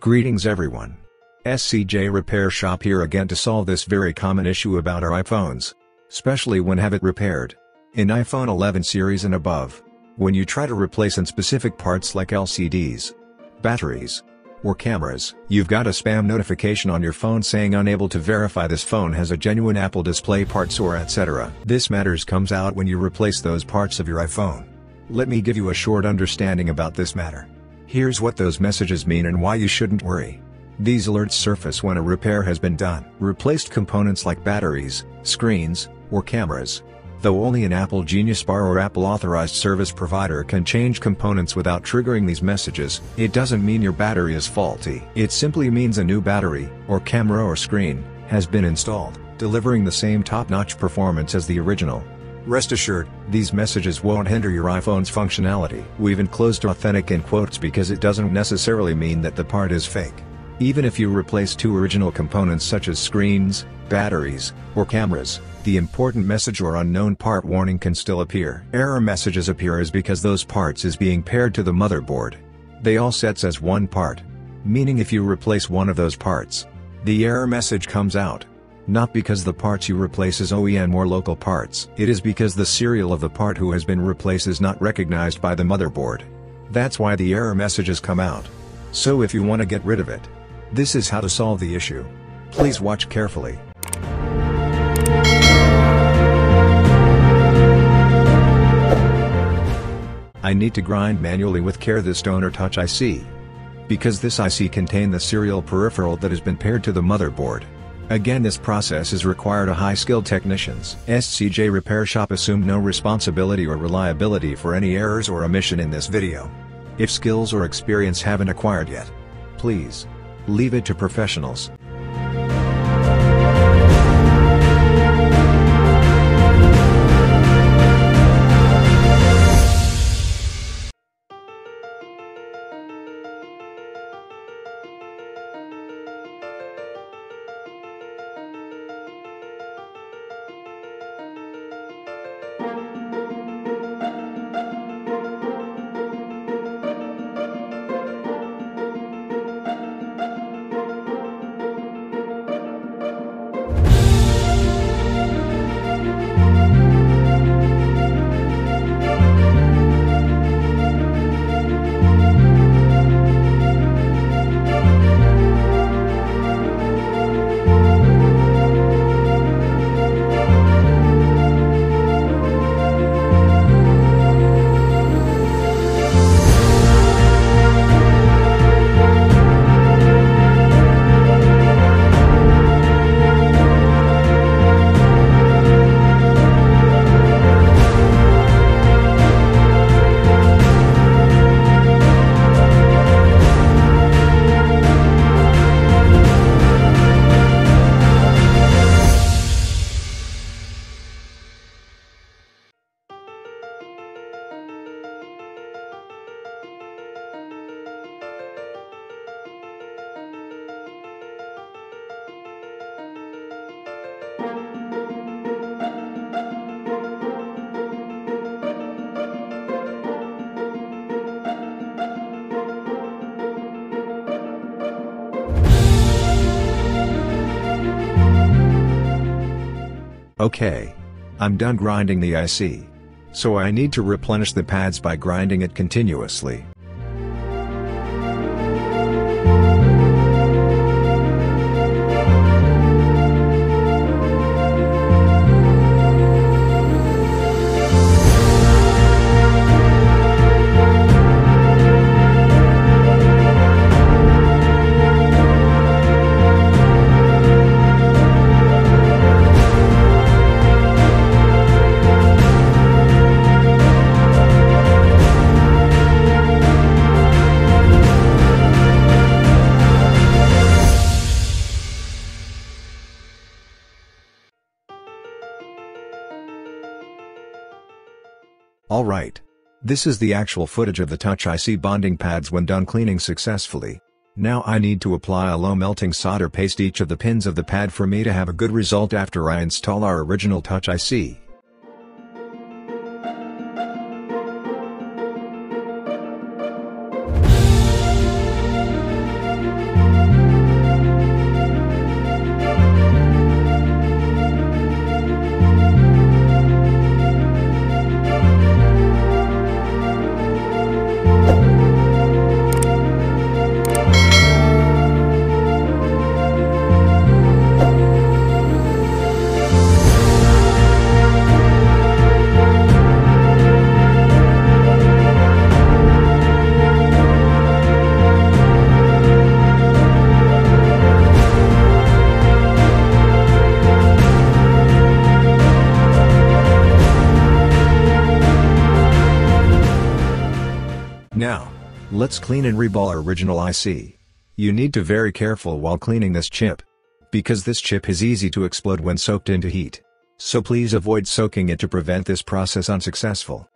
Greetings everyone. SCJ Repair Shop here again to solve this very common issue about our iPhones. Especially when have it repaired. In iPhone 11 series and above. When you try to replace in specific parts like LCDs, batteries, or cameras, you've got a spam notification on your phone saying unable to verify this phone has a genuine Apple display parts or etc. This matters comes out when you replace those parts of your iPhone. Let me give you a short understanding about this matter. Here's what those messages mean and why you shouldn't worry. These alerts surface when a repair has been done. Replaced components like batteries, screens, or cameras. Though only an Apple Genius Bar or Apple authorized service provider can change components without triggering these messages, it doesn't mean your battery is faulty. It simply means a new battery, or camera or screen, has been installed, delivering the same top-notch performance as the original. Rest assured, these messages won't hinder your iPhone's functionality. We've enclosed authentic in quotes because it doesn't necessarily mean that the part is fake. Even if you replace two original components such as screens, batteries, or cameras, the important message or unknown part warning can still appear. Error messages appear is because those parts is being paired to the motherboard. They all sets as one part. Meaning if you replace one of those parts, the error message comes out. Not because the parts you replace is OEM or local parts. It is because the serial of the part who has been replaced is not recognized by the motherboard. That's why the error messages come out. So if you want to get rid of it, this is how to solve the issue. Please watch carefully. I need to grind manually with care this donor touch IC. Because this IC contains the serial peripheral that has been paired to the motherboard. Again, this process is required of high-skilled technicians. SCJ Repair Shop assumed no responsibility or reliability for any errors or omission in this video. If skills or experience haven't acquired yet, please leave it to professionals. Okay. I'm done grinding the IC. So I need to replenish the pads by grinding it continuously. Alright. This is the actual footage of the Touch IC bonding pads when done cleaning successfully. Now I need to apply a low melting solder paste each of the pins of the pad for me to have a good result after I install our original Touch IC. Now, let's clean and reball our original IC. You need to be very careful while cleaning this chip, because this chip is easy to explode when soaked into heat. So please avoid soaking it to prevent this process unsuccessful.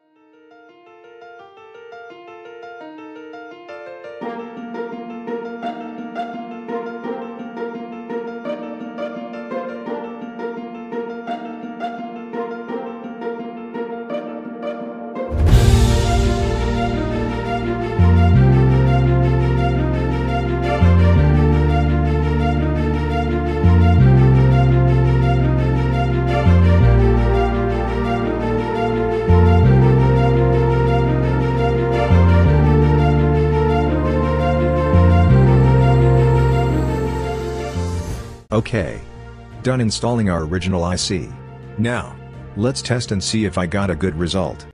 Okay. Done installing our original IC. Now, let's test and see if I got a good result.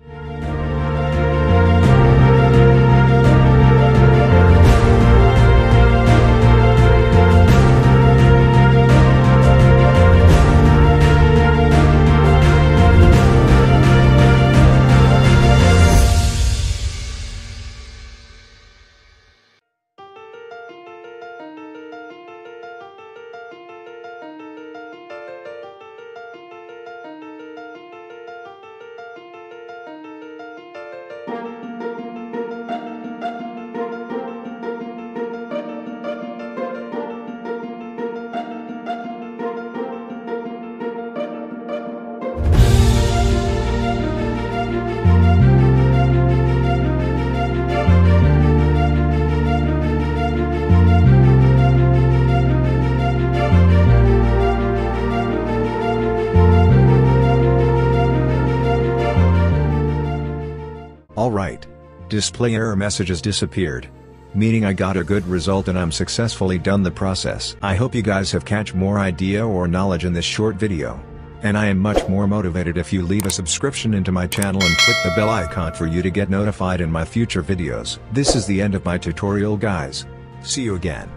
Alright. Display error message has disappeared, meaning I got a good result and I'm successfully done the process. I hope you guys have catch more idea or knowledge in this short video. And I am much more motivated if you leave a subscription into my channel and click the bell icon for you to get notified in my future videos. This is the end of my tutorial, guys. See you again.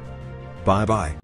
Bye bye.